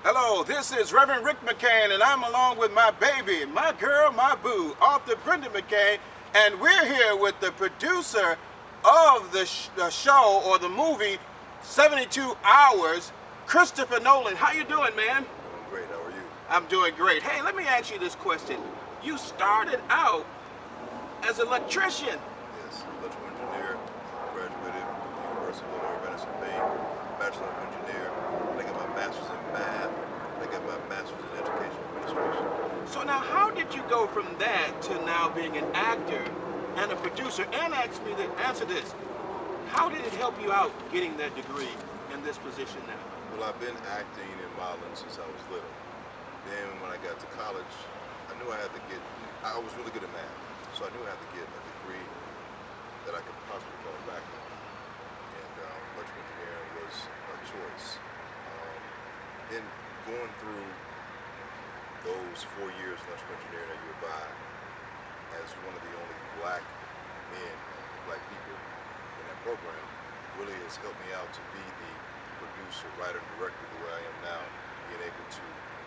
Hello, this is Reverend Rick McCain, and I'm along with my baby, my girl, my boo, author Brenda McCain, and we're here with the producer of the show or the movie 72 Hours, Christopher Nolen. How you doing, man? Doing great. How are you? I'm doing great. Hey, let me ask you this question. You started out as an electrician. Yes, electrical engineer. Graduated from the University of Illinois, Madison, Maine. Bachelor of Engineer. I got my master's in math. I got my master's in education administration. So now, how did you go from that to now being an actor and a producer? And answer this: how did it help you out getting that degree in this position now? Well, I've been acting and modeling since I was little. Then when I got to college, I knew I had to get. I was really good at math, so I knew I had to get a degree that I could possibly fall back on. And electrical engineering was a choice. Then going through those 4 years in electrical engineering at U of I, as one of the only black men, black people in that program, really has helped me out to be the producer, writer, and director the way I am now, being able to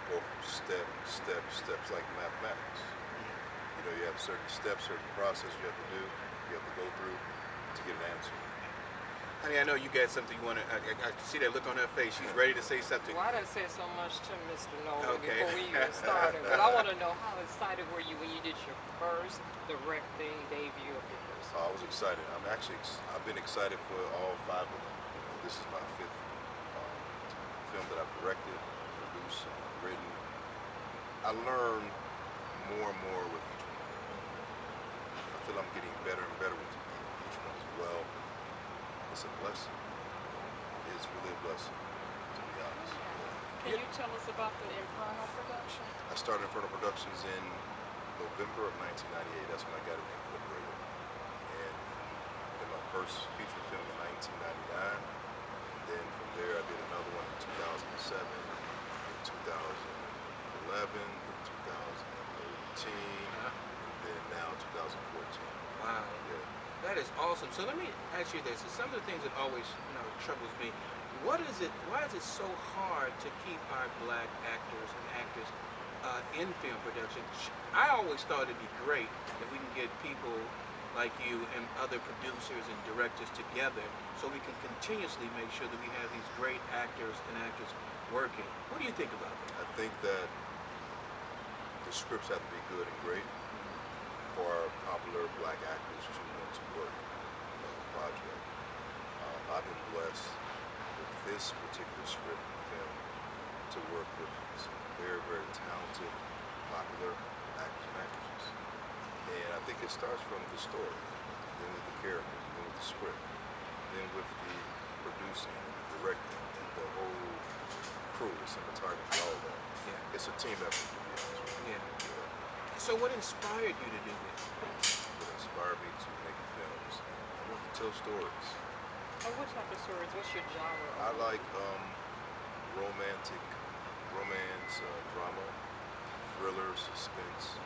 go from steps like mathematics. You know, you have certain steps, certain process you have to do, you have to go through to get an answer. Honey, I know you got something you want to. I see that look on her face. She's ready to say something. Well, I didn't say so much to Mr. Nolen Okay. before we even started, but I want to know how excited were you when you did your first directing debut of your first? I was excited. I've been excited for all 5 of them. This is my 5th film that I've directed, produced, and written. I learn more and more with each one. I feel I'm getting better and better with each one as well. It's a blessing. It's really a blessing, to be honest. Can you tell us about the Inferno production? I started Inferno Productions in November of 1998. That's when I got it incorporated. And did my first feature film in 1999. And then from there I did another one in 2007, in 2011, in 2013, and then now 2014. Wow. Yeah. That is awesome. So let me ask you this. Some of the things that always, troubles me. Why is it so hard to keep our black actors and actors in film production? I always thought it'd be great if we can get people like you and other producers and directors together so we can continuously make sure that we have these great actors and actors working. What do you think about that? I think that the scripts have to be good and great for our popular black actors to want to work on the project. I've been blessed with this particular script and film to work with some very, very talented, popular actors and actresses. And I think it starts from the story, then with the characters, then with the script, then with the producing and the directing and the whole crew, the cinematography, all of that. Yeah. It's a team effort, to be honest with you. Yeah. So what inspired you to do this? What inspired me to make films. I want to tell stories. And what type of stories? What's your genre? I like romantic, romance, drama, thriller, suspense,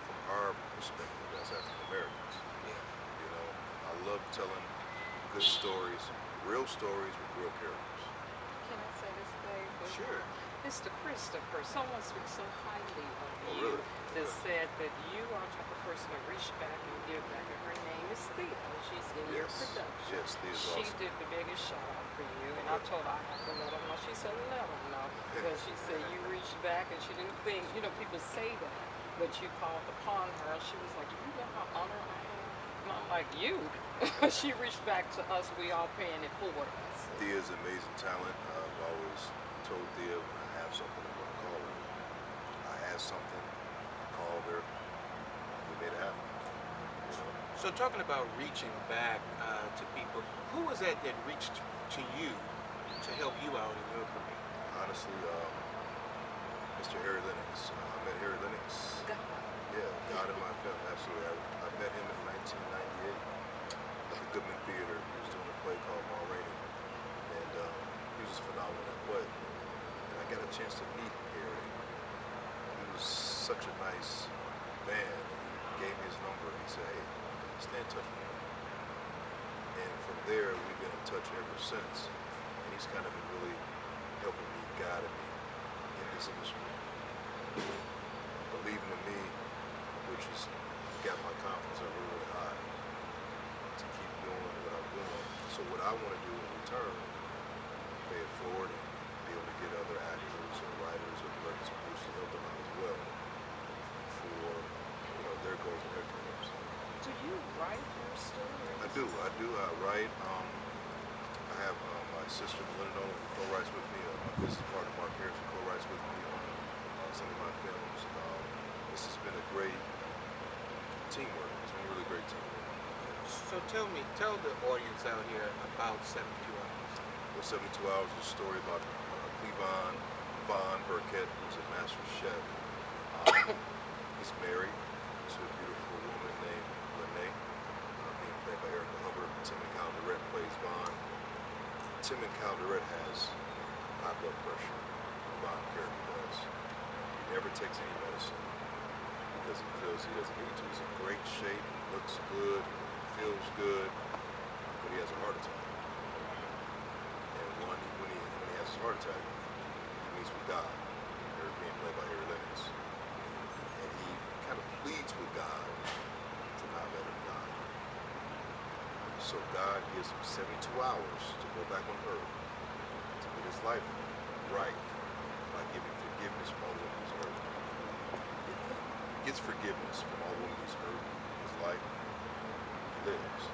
from our perspective as African Americans. Yeah. You know, I love telling good stories, real stories with real characters. Can I say this, babe? Sure. Mr. Christopher, someone speaks so highly of you Really? that said that you are the type of person to reach back and give back, and her name is Thea. She's in your production. Yes, Thea's She awesome. did the biggest shout out for you, and I told her I have to let her know. She said, let her know. Because she said you reached back and she didn't think, people say that, but you called upon her. She was like, you know how honored I am? And I'm like, you? She reached back to us, we all paying it forward. Thea's amazing talent. I've always told Thea when I have something, I'm going to call her. I had something, I called her, we made it happen. You know? So talking about reaching back to people, who was that reached to you to help you out in your career? Honestly, Mr. Harry Lennox. I met Harry Lennox. Yeah, God in my film, absolutely. I met him in 1998 at the Goodman Theater. He was doing a play called Ma Rainey, and he was just phenomenal in that play. And I got a chance to meet Harry. He was such a nice man. He gave me his number and he said, hey, stay in touch with me. And from there, we've been in touch ever since. And he's kind of been really helping me, guiding me this industry. Believing in me, which has got my confidence up really, really high to keep doing what I'm doing. So what I want to do in return, pay it forward and be able to get other actors or writers or directors and producers to help them out as well for their goals and their dreams. Do you write your stories? I do. I write. I have my sister Nolen who co-writes with me. My business partner Mark Harris who co-writes with me on some of my films. This has been a great teamwork. It's been really great teamwork. So tell the audience out here about 72 Hours. Well, 72 Hours is a story about Cleavon Von Burkett, who's a master chef. He's married to a beautiful woman named Renee, being played by Erica Hubbard. Tim and Kyle Durrett plays Von. Tim and Kyle Durrett has high blood pressure. Von character does. He never takes any medicine because he feels he doesn't need to. He's in great shape, looks good, feels good, but he has a heart attack. And when he has his heart attack, he meets with God, being played by Harry Lennox. And he kind of pleads with God to not let him die. So God gives him 72 hours to go back on earth to get his life right by giving forgiveness from all the women he's hurt. If he gets forgiveness from all the women he's hurt in his life, he lives.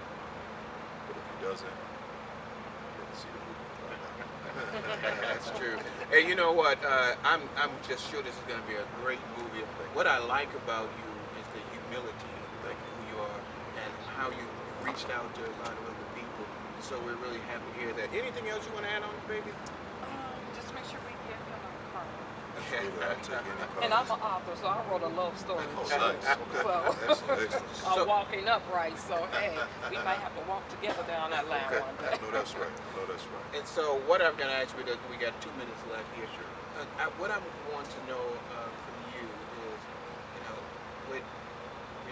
But if he doesn't, then see the movie right now. That's true. Hey, you know what? I'm just sure this is going to be a great movie. What I like about you is the humility, like who you are, and how you reached out to a lot of other people. So we're really happy to hear that. Anything else you want to add on, baby? Just make sure we get him on the card. Absolutely, I'll take any call. And I'm an author, so I wrote a love story Oh, too. nice. Okay. So Excellent. I'm walking upright, so hey, we might have to walk together down that line Okay. one day. No, that's right. No, that's right. And so what I'm going to ask you, we got 2 minutes left here. Sure. What I want to know from you is, with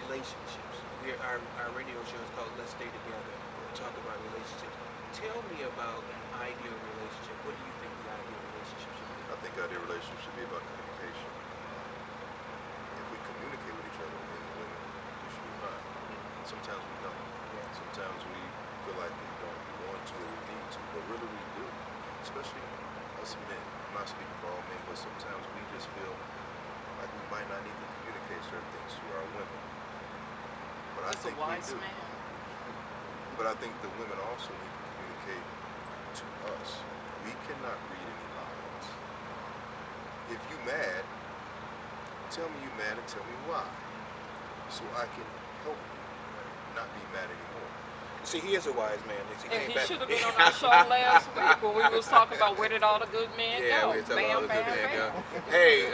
relationships. Our radio show is called Let's Stay Together. We talk about relationships. Tell me about an ideal relationship. What do you think the ideal relationship should be? I think ideal relationship should be about communication. If we communicate with each other, men and women, we should be fine. Sometimes we don't. Sometimes we feel like we don't want to or we need to, but really we do. Especially us men. I'm not speaking for all men, but sometimes we just feel like we might not need to communicate certain things to our women. But I That's think a wise we do. man. But I think the women also need to communicate to us. We cannot read any minds. If you mad, tell me you mad and tell me why. So I can help you not be mad anymore. See, he is a wise man. And he should have been on our show last week when we was talking about where did all the good men go. We talking about all the good men go. bam. Hey,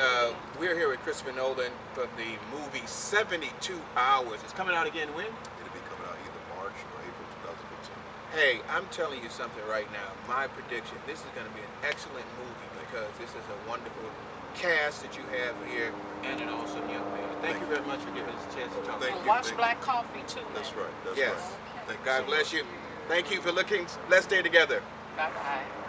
we're here with Christopher Nolen from the movie 72 Hours. It's coming out again when? It'll be coming out either March or April 2015. Hey, I'm telling you something right now. My prediction, this is going to be an excellent movie because this is a wonderful cast that you have here and an awesome young man. Thank you very much for giving us a chance to talk. Thank And you. watch Black Coffee too. That's right. That's Yes. right. Thank you God so bless much. you. Thank you for looking. Let's stay together. Bye bye.